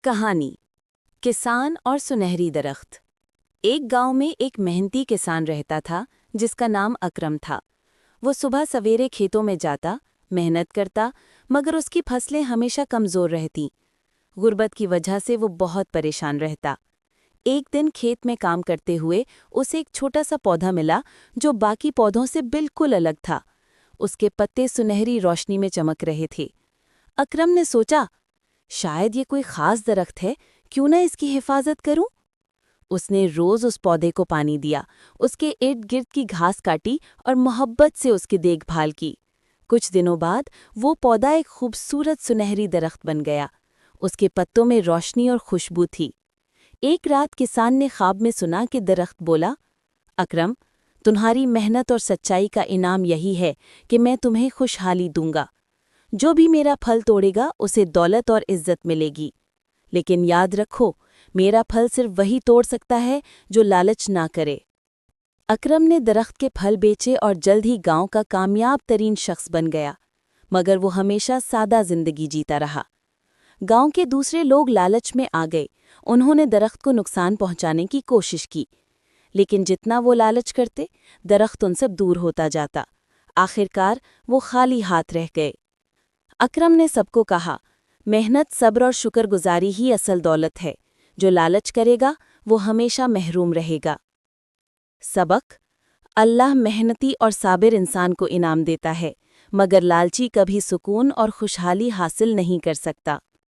کہانی کسان اور سنہری درخت۔ ایک گاؤں میں ایک محنتی کسان رہتا تھا جس کا نام اکرم تھا۔ وہ صبح سویرے کھیتوں میں جاتا، محنت کرتا، مگر اس کی فصلیں ہمیشہ کمزور رہتیں۔ غربت کی وجہ سے وہ بہت پریشان رہتا۔ ایک دن کھیت میں کام کرتے ہوئے اسے ایک چھوٹا سا پودا ملا جو باقی پودوں سے بالکل الگ تھا۔ اس کے پتے سنہری روشنی میں چمک رہے تھے۔ اکرم نے سوچا، شاید یہ کوئی خاص درخت ہے، کیوں نہ اس کی حفاظت کروں؟ اس نے روز اس پودے کو پانی دیا، اس کے ارد گرد کی گھاس کاٹی اور محبت سے اس کی دیکھ بھال کی۔ کچھ دنوں بعد وہ پودا ایک خوبصورت سنہری درخت بن گیا۔ اس کے پتوں میں روشنی اور خوشبو تھی۔ ایک رات کسان نے خواب میں سنا کہ درخت بولا، اکرم، تمہاری محنت اور سچائی کا انعام یہی ہے کہ میں تمہیں خوشحالی دوں گا۔ جو بھی میرا پھل توڑے گا اسے دولت اور عزت ملے گی، لیکن یاد رکھو، میرا پھل صرف وہی توڑ سکتا ہے جو لالچ نہ کرے۔ اکرم نے درخت کے پھل بیچے اور جلد ہی گاؤں کا کامیاب ترین شخص بن گیا، مگر وہ ہمیشہ سادہ زندگی جیتا رہا۔ گاؤں کے دوسرے لوگ لالچ میں آ گئے، انہوں نے درخت کو نقصان پہنچانے کی کوشش کی، لیکن جتنا وہ لالچ کرتے، درخت ان سے دور ہوتا جاتا۔ آخرکار وہ خالی ہاتھ رہ گئے۔ اکرم نے سب کو کہا، محنت، صبر اور شکر گزاری ہی اصل دولت ہے۔ جو لالچ کرے گا وہ ہمیشہ محروم رہے گا۔ سبق: اللہ محنتی اور صابر انسان کو انعام دیتا ہے، مگر لالچی کبھی سکون اور خوشحالی حاصل نہیں کر سکتا۔